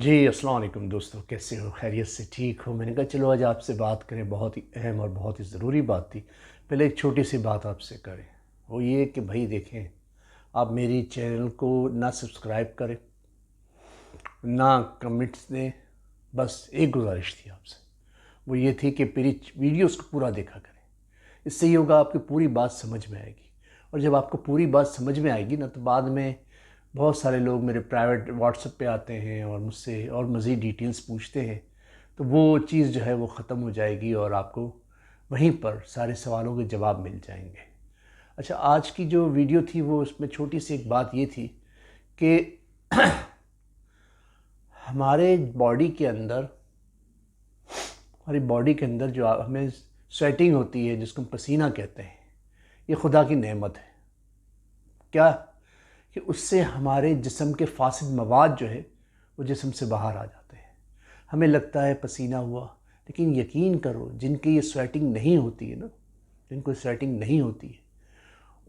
جی السلام علیکم دوستو، کیسے ہو؟ خیریت سے ٹھیک ہو؟ میں نے کہا چلو آج آپ سے بات کریں، بہت ہی اہم اور بہت ہی ضروری بات تھی۔ پہلے ایک چھوٹی سی بات آپ سے کریں، وہ یہ کہ بھائی دیکھیں، آپ میری چینل کو نہ سبسکرائب کریں نہ کمنٹس دیں، بس ایک گزارش تھی آپ سے، وہ یہ تھی کہ میری ویڈیوز کو پورا دیکھا کریں۔ اس سے یہ ہوگا آپ کی پوری بات سمجھ میں آئے گی، اور جب آپ کو پوری بات سمجھ میں آئے گی نا تو بعد میں بہت سارے لوگ میرے پرائیویٹ واٹس ایپ پہ آتے ہیں اور مجھ سے اور مزید ڈیٹیلز پوچھتے ہیں، تو وہ چیز جو ہے وہ ختم ہو جائے گی اور آپ کو وہیں پر سارے سوالوں کے جواب مل جائیں گے۔ اچھا، آج کی جو ویڈیو تھی وہ اس میں چھوٹی سی ایک بات یہ تھی کہ ہمارے باڈی کے اندر جو ہمیں سویٹنگ ہوتی ہے، جس کو ہم پسینہ کہتے ہیں، یہ خدا کی نعمت ہے۔ کیا کہ اس سے ہمارے جسم کے فاسد مواد جو ہے وہ جسم سے باہر آ جاتے ہیں۔ ہمیں لگتا ہے پسینہ ہوا، لیکن یقین کرو جن کی یہ سویٹنگ نہیں ہوتی ہے نا، جن کو سویٹنگ نہیں ہوتی ہے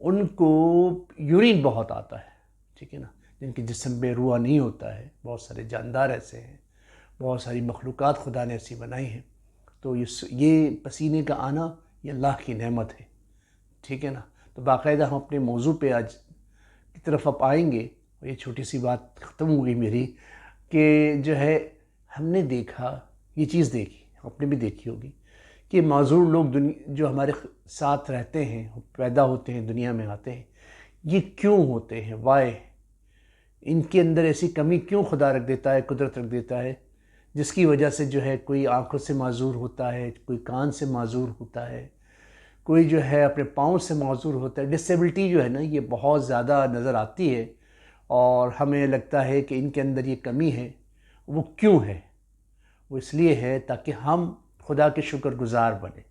ان کو یورین بہت آتا ہے، ٹھیک ہے نا۔ جن کے جسم میں روح نہیں ہوتا ہے، بہت سارے جاندار ایسے ہیں، بہت ساری مخلوقات خدا نے ایسی بنائی ہیں، تو یہ پسینے کا آنا یہ اللہ کی نعمت ہے، ٹھیک ہے نا۔ تو باقاعدہ ہم اپنے موضوع پہ آج کی طرف آپ آئیں گے، اور یہ چھوٹی سی بات ختم ہو گئی میری کہ جو ہے ہم نے دیکھا، یہ چیز دیکھی، آپ نے بھی دیکھی ہوگی کہ معذور لوگ جو ہمارے ساتھ رہتے ہیں، پیدا ہوتے ہیں، دنیا میں آتے ہیں، یہ کیوں ہوتے ہیں؟ وائے ان کے اندر ایسی کمی کیوں خدا رکھ دیتا ہے، قدرت رکھ دیتا ہے، جس کی وجہ سے جو ہے کوئی آنکھوں سے معذور ہوتا ہے، کوئی کان سے معذور ہوتا ہے، کوئی جو ہے اپنے پاؤں سے معذور ہوتا ہے۔ ڈسیبلٹی جو ہے نا یہ بہت زیادہ نظر آتی ہے، اور ہمیں لگتا ہے کہ ان کے اندر یہ کمی ہے۔ وہ کیوں ہے؟ وہ اس لیے ہے تاکہ ہم خدا کے شکر گزار بنیں،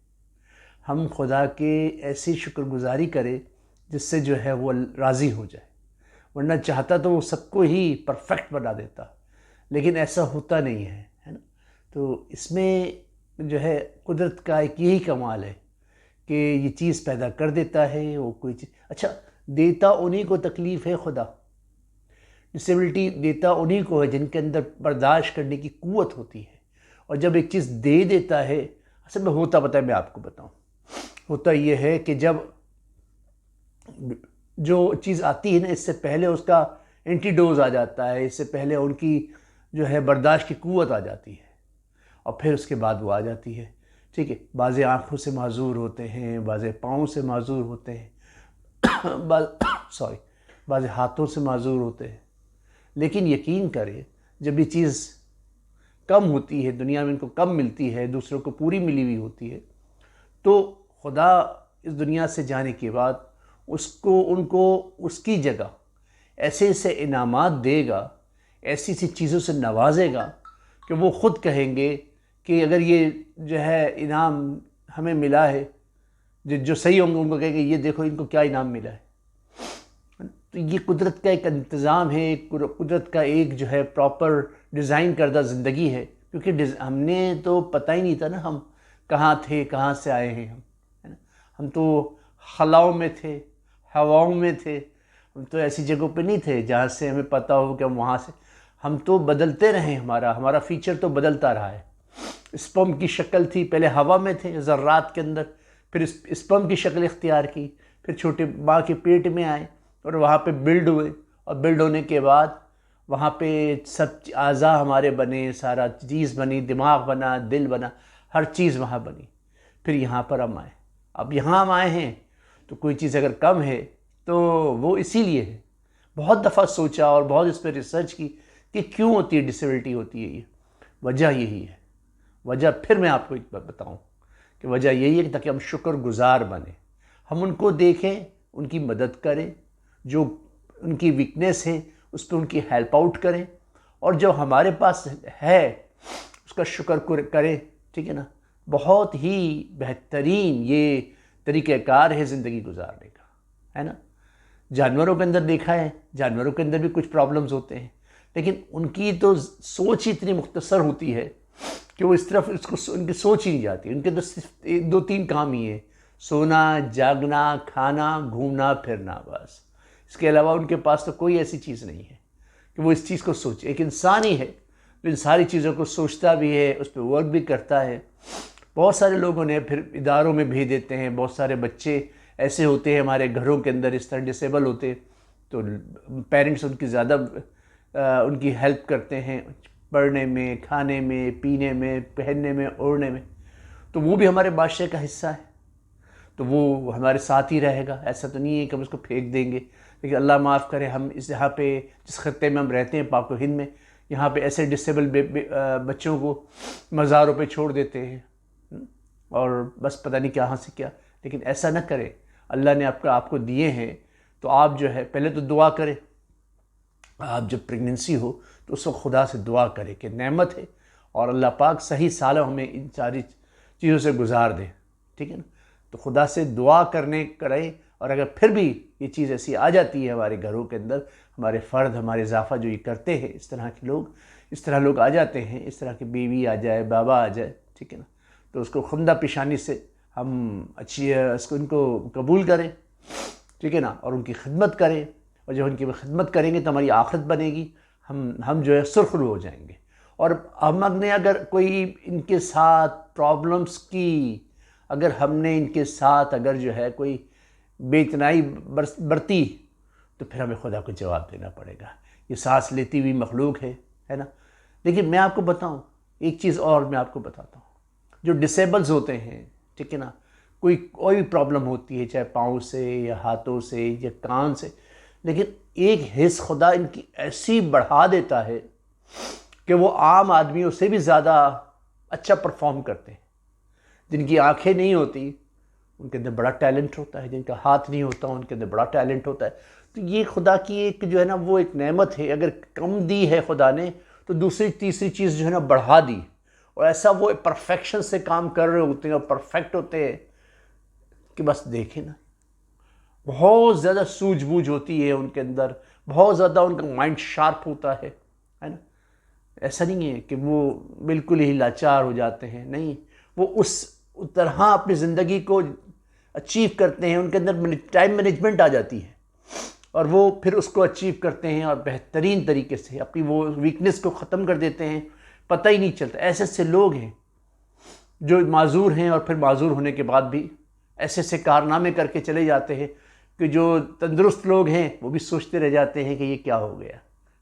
ہم خدا کے ایسی شکر گزاری کریں جس سے جو ہے وہ راضی ہو جائے، ورنہ چاہتا تو وہ سب کو ہی پرفیکٹ بنا دیتا، لیکن ایسا ہوتا نہیں ہے نا۔ تو اس میں جو ہے قدرت کا ایک یہی کمال ہے کہ یہ چیز پیدا کر دیتا ہے، وہ کوئی چیز اچھا دیتا انہی کو تکلیف ہے خدا۔ ڈسیبلٹی دیتا انہی کو ہے جن کے اندر برداشت کرنے کی قوت ہوتی ہے، اور جب ایک چیز دے دیتا ہے، اصل میں ہوتا پتہ ہے، میں آپ کو بتاؤں، ہوتا یہ ہے کہ جب جو چیز آتی ہے نا اس سے پہلے اس کا اینٹی ڈوز آ جاتا ہے، اس سے پہلے ان کی جو ہے برداشت کی قوت آ جاتی ہے، اور پھر اس کے بعد وہ آ جاتی ہے، ٹھیک ہے۔ بعض آنکھوں سے معذور ہوتے ہیں، بعض پاؤں سے معذور ہوتے ہیں، بعض ہاتھوں سے معذور ہوتے ہیں، لیکن یقین کرے جب یہ چیز کم ہوتی ہے، دنیا میں ان کو کم ملتی ہے، دوسروں کو پوری ملی ہوئی ہوتی ہے، تو خدا اس دنیا سے جانے کے بعد ان کو اس کی جگہ ایسے ایسے انعامات دے گا، ایسی ایسی چیزوں سے نوازے گا کہ وہ خود کہیں گے کہ اگر یہ جو ہے انعام ہمیں ملا ہے، جو صحیح ہوں گے ان کو کہیں گے یہ دیکھو ان کو کیا انعام ملا ہے۔ تو یہ قدرت کا ایک انتظام ہے، قدرت کا ایک جو ہے پراپر ڈیزائن کردہ زندگی ہے، کیونکہ ہم نے تو پتہ ہی نہیں تھا نا ہم کہاں تھے، کہاں سے آئے ہیں ہم تو خلاؤں میں تھے، ہواؤں میں تھے، ہم تو ایسی جگہوں پہ نہیں تھے جہاں سے ہمیں پتہ ہو کہ ہم وہاں سے، ہم تو بدلتے رہے، ہمارا فیچر تو بدلتا رہا ہے۔ اسپرم کی شکل تھی، پہلے ہوا میں تھے ذرات کے اندر، پھر اسپرم کی شکل اختیار کی، پھر چھوٹے ماں کے پیٹ میں آئے اور وہاں پہ بلڈ ہوئے، اور بلڈ ہونے کے بعد وہاں پہ سب اعضاء ہمارے بنے، سارا چیز بنی، دماغ بنا، دل بنا، ہر چیز وہاں بنی، پھر یہاں پر ہم آئے۔ اب یہاں ہم آئے ہیں تو کوئی چیز اگر کم ہے تو وہ اسی لیے ہے۔ بہت دفعہ سوچا اور بہت اس پہ ریسرچ کی کہ کیوں ہوتی ہے، ڈسیبلٹی ہوتی ہے، یہ وجہ یہی ہے۔ وجہ پھر میں آپ کو ایک بات بتاؤں کہ وجہ یہی ہے کہ تاکہ ہم شکر گزار بنیں، ہم ان کو دیکھیں، ان کی مدد کریں، جو ان کی ویکنیس ہے اس پہ ان کی ہیلپ آؤٹ کریں، اور جو ہمارے پاس ہے اس کا شکر کریں، ٹھیک ہے نا۔ بہت ہی بہترین یہ طریقہ کار ہے زندگی گزارنے کا، ہے نا۔ جانوروں کے اندر دیکھا ہے، جانوروں کے اندر بھی کچھ پرابلمز ہوتے ہیں، لیکن ان کی تو سوچ ہی اتنی مختصر ہوتی ہے کہ وہ اس طرف ان کی سوچ ہی نہیں جاتی، ان کے تو صرف 2-3 کام ہی ہیں: سونا، جاگنا، کھانا، گھومنا پھرنا، بس۔ اس کے علاوہ ان کے پاس تو کوئی ایسی چیز نہیں ہے کہ وہ اس چیز کو سوچے۔ ایک انسان ہی ہے ان ساری چیزوں کو سوچتا بھی ہے، اس پہ ورک بھی کرتا ہے۔ بہت سارے لوگوں نے پھر اداروں میں بھیج دیتے ہیں، بہت سارے بچے ایسے ہوتے ہیں ہمارے گھروں کے اندر اس طرح ڈسیبل ہوتے، تو پیرنٹس ان کی زیادہ ان کی ہیلپ کرتے ہیں پڑھنے میں، کھانے میں، پینے میں، پہننے میں، اوڑھنے میں، تو وہ بھی ہمارے معاشرے کا حصہ ہے، تو وہ ہمارے ساتھ ہی رہے گا۔ ایسا تو نہیں ہے کہ ہم اس کو پھینک دیں گے، لیکن اللہ معاف کرے ہم اس یہاں پہ جس خطے میں ہم رہتے ہیں پاک و ہند میں، یہاں پہ ایسے ڈسیبل بچوں کو مزاروں پہ چھوڑ دیتے ہیں، اور بس پتہ نہیں کہاں سے کیا۔ لیکن ایسا نہ کریں، اللہ نے آپ کو دیے ہیں تو آپ جو ہے پہلے تو دعا کریں۔ آپ جب پریگننسی ہو تو اس وقت خدا سے دعا کریں کہ نعمت ہے، اور اللہ پاک صحیح سالوں ہمیں ان ساری چیزوں سے گزار دے، ٹھیک ہے نا؟ تو خدا سے دعا کریں، اور اگر پھر بھی یہ چیز ایسی آ جاتی ہے ہمارے گھروں کے اندر، ہمارے فرد، ہمارے اضافہ جو یہ کرتے ہیں، اس طرح لوگ آ جاتے ہیں، اس طرح کی بیوی آ جائے، بابا آ جائے، ٹھیک ہے نا، تو اس کو خندہ پیشانی سے ہم ان کو قبول کریں، ٹھیک ہے نا، اور ان کی خدمت کریں، اور جب ان کی خدمت کریں گے تو ہماری آخرت بنے گی، ہم جو ہے سرخرو ہو جائیں گے۔ اور ہم نے اگر کوئی ان کے ساتھ پرابلمس کی، اگر ہم نے ان کے ساتھ اگر جو ہے کوئی بے اتنائی برتی، تو پھر ہمیں خدا کو جواب دینا پڑے گا۔ یہ سانس لیتی ہوئی مخلوق ہے نا۔ لیکن میں آپ کو بتاؤں ایک چیز اور، میں آپ کو بتاتا ہوں، جو ڈسیبلز ہوتے ہیں، ٹھیک ہے نا، کوئی پرابلم ہوتی ہے، چاہے پاؤں سے یا ہاتھوں سے یا کان سے، لیکن ایک حص خدا ان کی ایسی بڑھا دیتا ہے کہ وہ عام آدمیوں سے بھی زیادہ اچھا پرفارم کرتے ہیں۔ جن کی آنکھیں نہیں ہوتی ان کے اندر بڑا ٹیلنٹ ہوتا ہے، جن کا ہاتھ نہیں ہوتا ان کے اندر بڑا ٹیلنٹ ہوتا ہے۔ تو یہ خدا کی ایک جو ہے نا وہ ایک نعمت ہے، اگر کم دی ہے خدا نے تو دوسری تیسری چیز جو ہے نا بڑھا دی، اور ایسا وہ پرفیکشن سے کام کر رہے ہوتے ہیں اور پرفیکٹ ہوتے ہیں کہ بس دیکھیں نا، بہت زیادہ سوجھ بوجھ ہوتی ہے ان کے اندر، بہت زیادہ ان کا مائنڈ شارپ ہوتا ہے نا۔ ایسا نہیں ہے کہ وہ بالکل ہی لاچار ہو جاتے ہیں، نہیں، وہ اس طرح اپنی زندگی کو اچیو کرتے ہیں، ان کے اندر ٹائم مینجمنٹ آ جاتی ہے، اور وہ پھر اس کو اچیو کرتے ہیں اور بہترین طریقے سے اپنی وہ ویکنس کو ختم کر دیتے ہیں، پتہ ہی نہیں چلتا۔ ایسے لوگ ہیں جو معذور ہیں، اور پھر معذور ہونے کے بعد بھی ایسے کارنامے کر کے چلے جاتے ہیں کہ جو تندرست لوگ ہیں وہ بھی سوچتے رہ جاتے ہیں کہ یہ کیا ہو گیا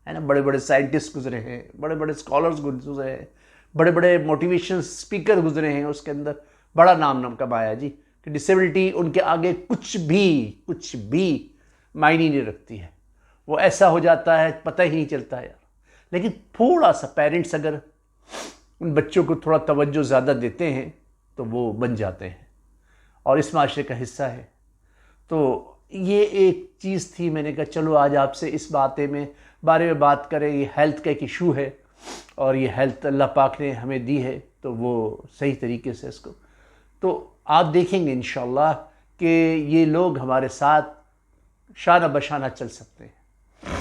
ہے نا۔ بڑے بڑے سائنٹسٹ گزرے ہیں، بڑے بڑے اسکالرز گزرے ہیں، بڑے بڑے موٹیویشن اسپیکر گزرے ہیں، اس کے اندر بڑا نام کمایا جی، کہ ڈسیبلٹی ان کے آگے کچھ بھی معنی نہیں رکھتی ہے، وہ ایسا ہو جاتا ہے پتہ ہی نہیں چلتا یار۔ لیکن تھوڑا سا پیرنٹس اگر ان بچوں کو تھوڑا توجہ زیادہ دیتے ہیں تو وہ بن جاتے ہیں اور اس معاشرے کا حصہ ہے۔ تو یہ ایک چیز تھی، میں نے کہا چلو آج آپ سے اس بارے میں بات کریں۔ یہ ہیلتھ کا ایک ایشو ہے، اور یہ ہیلتھ اللہ پاک نے ہمیں دی ہے، تو وہ صحیح طریقے سے اس کو، تو آپ دیکھیں گے انشاءاللہ کہ یہ لوگ ہمارے ساتھ شانہ بشانہ چل سکتے ہیں۔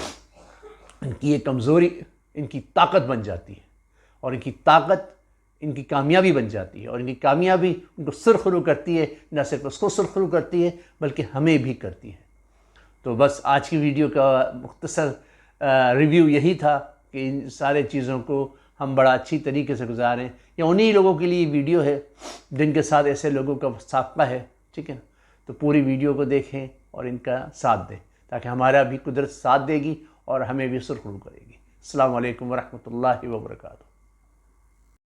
ان کی یہ کمزوری ان کی طاقت بن جاتی ہے، اور ان کی طاقت ان کی کامیابی بن جاتی ہے، اور ان کی کامیابی ان کو سرخرو کرتی ہے، نہ صرف اس کو سرخرو کرتی ہے بلکہ ہمیں بھی کرتی ہے۔ تو بس آج کی ویڈیو کا مختصر ریویو یہی تھا کہ ان سارے چیزوں کو ہم بڑا اچھی طریقے سے گزاریں۔ یا انہی لوگوں کے لیے ویڈیو ہے جن کے ساتھ ایسے لوگوں کا سابقہ ہے، ٹھیک ہے نا، تو پوری ویڈیو کو دیکھیں اور ان کا ساتھ دیں، تاکہ ہمارا بھی قدرت ساتھ دے گی اور ہمیں بھی سرخرو کرے گی۔ السلام علیکم ورحمۃ اللہ وبرکاتہ۔